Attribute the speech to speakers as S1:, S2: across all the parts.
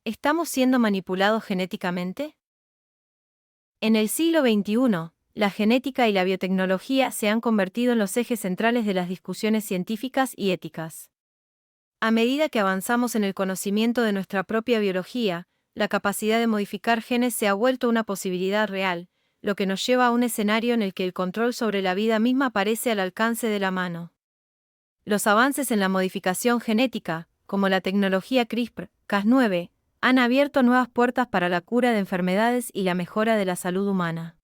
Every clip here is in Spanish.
S1: ¿Estamos siendo manipulados genéticamente? En el siglo XXI, la genética y la biotecnología se han convertido en los ejes centrales de las discusiones científicas y éticas. A medida que avanzamos en el conocimiento de nuestra propia biología, la capacidad de modificar genes se ha vuelto una posibilidad real, lo que nos lleva a un escenario en el que el control sobre la vida misma parece al alcance de la mano. Los avances en la modificación genética, como la tecnología CRISPR-Cas9, han abierto nuevas puertas para la cura de enfermedades y la mejora de la salud humana.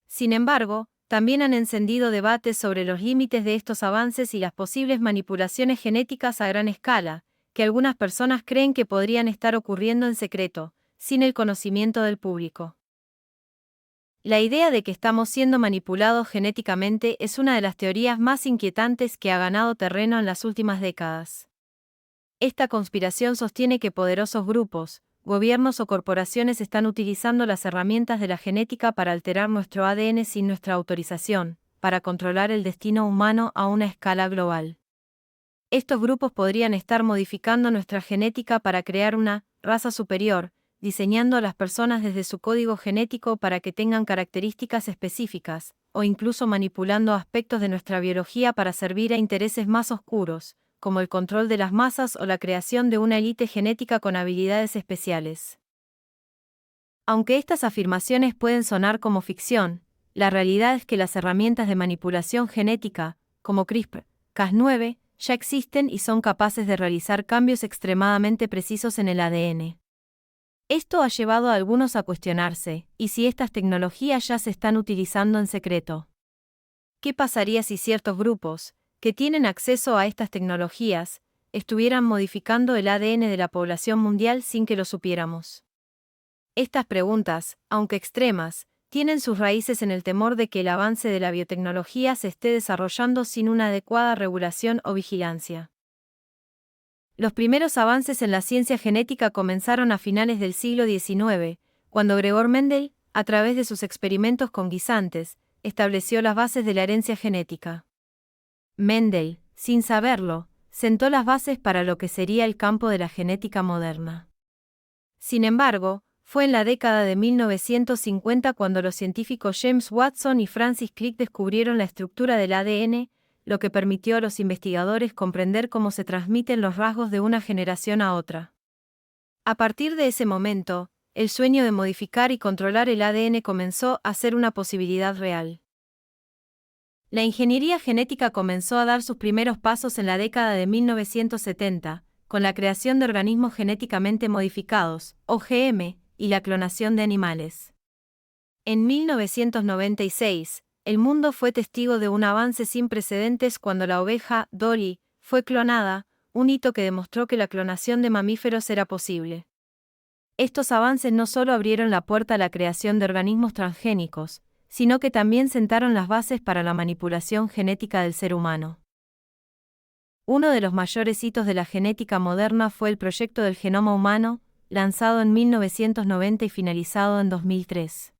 S1: Sin embargo, también han encendido debates sobre los límites de estos avances y las posibles manipulaciones genéticas a gran escala, que algunas personas creen que podrían estar ocurriendo en secreto, sin el conocimiento del público. La idea de que estamos siendo manipulados genéticamente es una de las teorías más inquietantes que ha ganado terreno en las últimas décadas. Esta conspiración sostiene que poderosos grupos, gobiernos o corporaciones están utilizando las herramientas de la genética para alterar nuestro ADN sin nuestra autorización, para controlar el destino humano a una escala global. Estos grupos podrían estar modificando nuestra genética para crear una raza superior, diseñando a las personas desde su código genético para que tengan características específicas, o incluso manipulando aspectos de nuestra biología para servir a intereses más oscuros, como el control de las masas o la creación de una élite genética con habilidades especiales. Aunque estas afirmaciones pueden sonar como ficción, la realidad es que las herramientas de manipulación genética, como CRISPR-Cas9, ya existen y son capaces de realizar cambios extremadamente precisos en el ADN. Esto ha llevado a algunos a cuestionarse, ¿y si estas tecnologías ya se están utilizando en secreto? ¿Qué pasaría si ciertos grupos, que tienen acceso a estas tecnologías, estuvieran modificando el ADN de la población mundial sin que lo supiéramos? Estas preguntas, aunque extremas, tienen sus raíces en el temor de que el avance de la biotecnología se esté desarrollando sin una adecuada regulación o vigilancia. Los primeros avances en la ciencia genética comenzaron a finales del siglo XIX, cuando Gregor Mendel, a través de sus experimentos con guisantes, estableció las bases de la herencia genética. Mendel, sin saberlo, sentó las bases para lo que sería el campo de la genética moderna. Sin embargo, fue en la década de 1950 cuando los científicos James Watson y Francis Crick descubrieron la estructura del ADN, lo que permitió a los investigadores comprender cómo se transmiten los rasgos de una generación a otra. A partir de ese momento, el sueño de modificar y controlar el ADN comenzó a ser una posibilidad real. La ingeniería genética comenzó a dar sus primeros pasos en la década de 1970, con la creación de organismos genéticamente modificados, OGM, y la clonación de animales. En 1996, el mundo fue testigo de un avance sin precedentes cuando la oveja Dolly fue clonada, un hito que demostró que la clonación de mamíferos era posible. Estos avances no solo abrieron la puerta a la creación de organismos transgénicos, sino que también sentaron las bases para la manipulación genética del ser humano. Uno de los mayores hitos de la genética moderna fue el proyecto del genoma humano, lanzado en 1990 y finalizado en 2003.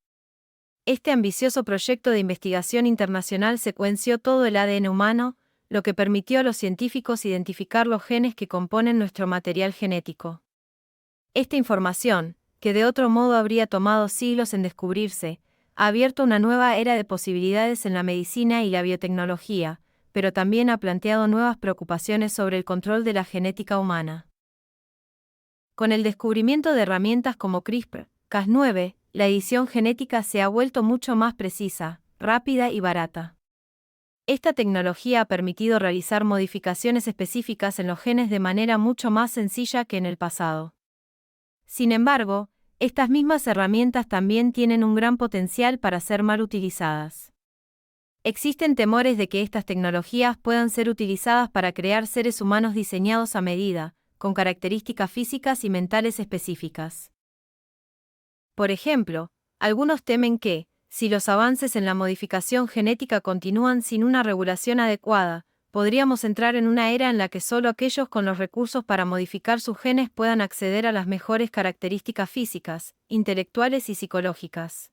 S1: Este ambicioso proyecto de investigación internacional secuenció todo el ADN humano, lo que permitió a los científicos identificar los genes que componen nuestro material genético. Esta información, que de otro modo habría tomado siglos en descubrirse, ha abierto una nueva era de posibilidades en la medicina y la biotecnología, pero también ha planteado nuevas preocupaciones sobre el control de la genética humana. Con el descubrimiento de herramientas como CRISPR-Cas9, la edición genética se ha vuelto mucho más precisa, rápida y barata. Esta tecnología ha permitido realizar modificaciones específicas en los genes de manera mucho más sencilla que en el pasado. Sin embargo, estas mismas herramientas también tienen un gran potencial para ser mal utilizadas. Existen temores de que estas tecnologías puedan ser utilizadas para crear seres humanos diseñados a medida, con características físicas y mentales específicas. Por ejemplo, algunos temen que, si los avances en la modificación genética continúan sin una regulación adecuada, podríamos entrar en una era en la que solo aquellos con los recursos para modificar sus genes puedan acceder a las mejores características físicas, intelectuales y psicológicas.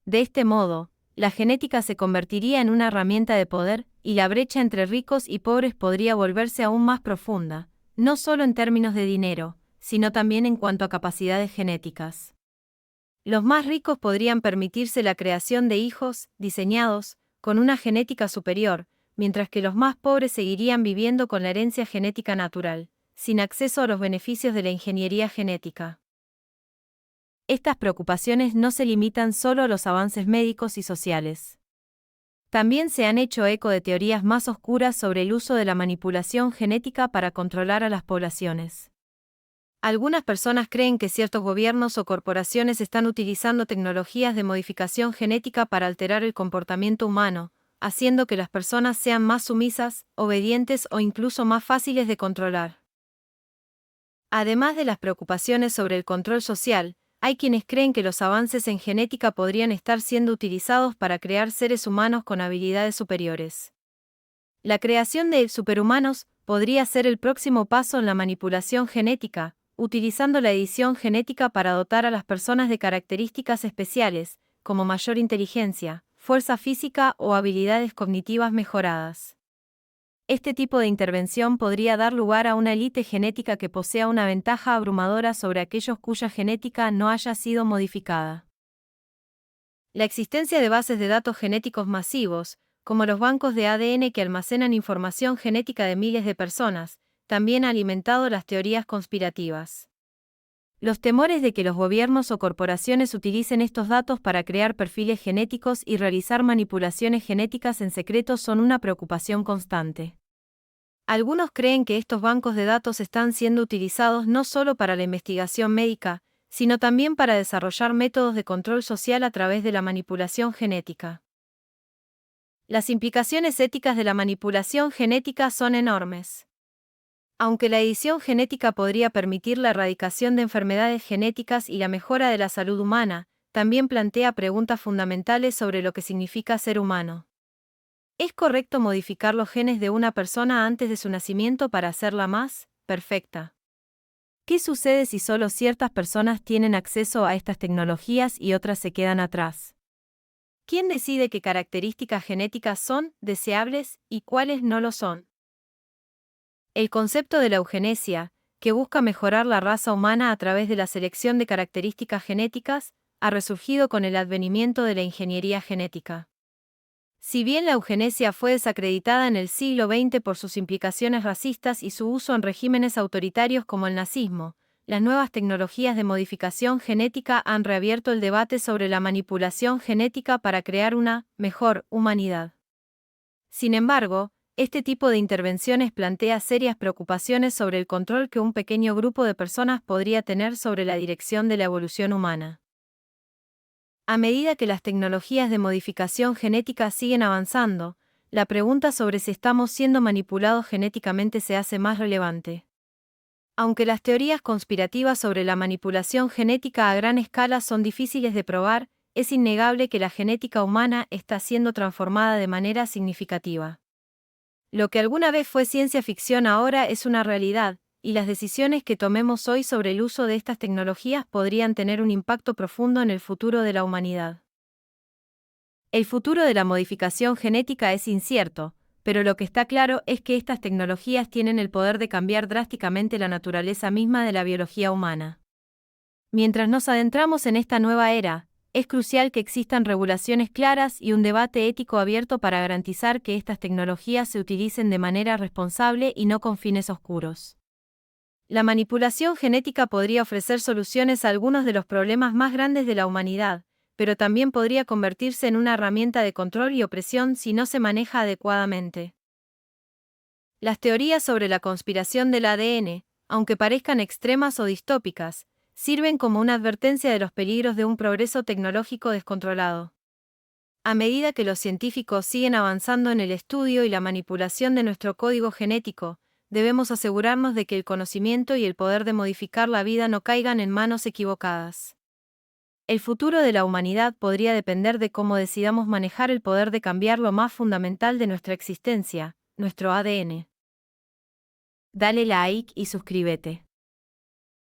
S1: De este modo, la genética se convertiría en una herramienta de poder, y la brecha entre ricos y pobres podría volverse aún más profunda, no solo en términos de dinero, sino también en cuanto a capacidades genéticas. Los más ricos podrían permitirse la creación de hijos, diseñados, con una genética superior, mientras que los más pobres seguirían viviendo con la herencia genética natural, sin acceso a los beneficios de la ingeniería genética. Estas preocupaciones no se limitan solo a los avances médicos y sociales. También se han hecho eco de teorías más oscuras sobre el uso de la manipulación genética para controlar a las poblaciones. Algunas personas creen que ciertos gobiernos o corporaciones están utilizando tecnologías de modificación genética para alterar el comportamiento humano, haciendo que las personas sean más sumisas, obedientes o incluso más fáciles de controlar. Además de las preocupaciones sobre el control social, hay quienes creen que los avances en genética podrían estar siendo utilizados para crear seres humanos con habilidades superiores. La creación de superhumanos podría ser el próximo paso en la manipulación genética, utilizando la edición genética para dotar a las personas de características especiales, como mayor inteligencia, fuerza física o habilidades cognitivas mejoradas. Este tipo de intervención podría dar lugar a una élite genética que posea una ventaja abrumadora sobre aquellos cuya genética no haya sido modificada. La existencia de bases de datos genéticos masivos, como los bancos de ADN que almacenan información genética de miles de personas, también ha alimentado las teorías conspirativas. Los temores de que los gobiernos o corporaciones utilicen estos datos para crear perfiles genéticos y realizar manipulaciones genéticas en secreto son una preocupación constante. Algunos creen que estos bancos de datos están siendo utilizados no solo para la investigación médica, sino también para desarrollar métodos de control social a través de la manipulación genética. Las implicaciones éticas de la manipulación genética son enormes. Aunque la edición genética podría permitir la erradicación de enfermedades genéticas y la mejora de la salud humana, también plantea preguntas fundamentales sobre lo que significa ser humano. ¿Es correcto modificar los genes de una persona antes de su nacimiento para hacerla más perfecta? ¿Qué sucede si solo ciertas personas tienen acceso a estas tecnologías y otras se quedan atrás? ¿Quién decide qué características genéticas son deseables y cuáles no lo son? El concepto de la eugenesia, que busca mejorar la raza humana a través de la selección de características genéticas, ha resurgido con el advenimiento de la ingeniería genética. Si bien la eugenesia fue desacreditada en el siglo XX por sus implicaciones racistas y su uso en regímenes autoritarios como el nazismo, las nuevas tecnologías de modificación genética han reabierto el debate sobre la manipulación genética para crear una mejor humanidad. Sin embargo, este tipo de intervenciones plantea serias preocupaciones sobre el control que un pequeño grupo de personas podría tener sobre la dirección de la evolución humana. A medida que las tecnologías de modificación genética siguen avanzando, la pregunta sobre si estamos siendo manipulados genéticamente se hace más relevante. Aunque las teorías conspirativas sobre la manipulación genética a gran escala son difíciles de probar, es innegable que la genética humana está siendo transformada de manera significativa. Lo que alguna vez fue ciencia ficción ahora es una realidad, y las decisiones que tomemos hoy sobre el uso de estas tecnologías podrían tener un impacto profundo en el futuro de la humanidad. El futuro de la modificación genética es incierto, pero lo que está claro es que estas tecnologías tienen el poder de cambiar drásticamente la naturaleza misma de la biología humana. Mientras nos adentramos en esta nueva era, es crucial que existan regulaciones claras y un debate ético abierto para garantizar que estas tecnologías se utilicen de manera responsable y no con fines oscuros. La manipulación genética podría ofrecer soluciones a algunos de los problemas más grandes de la humanidad, pero también podría convertirse en una herramienta de control y opresión si no se maneja adecuadamente. Las teorías sobre la conspiración del ADN, aunque parezcan extremas o distópicas, sirven como una advertencia de los peligros de un progreso tecnológico descontrolado. A medida que los científicos siguen avanzando en el estudio y la manipulación de nuestro código genético, debemos asegurarnos de que el conocimiento y el poder de modificar la vida no caigan en manos equivocadas. El futuro de la humanidad podría depender de cómo decidamos manejar el poder de cambiar lo más fundamental de nuestra existencia, nuestro ADN. Dale like y suscríbete.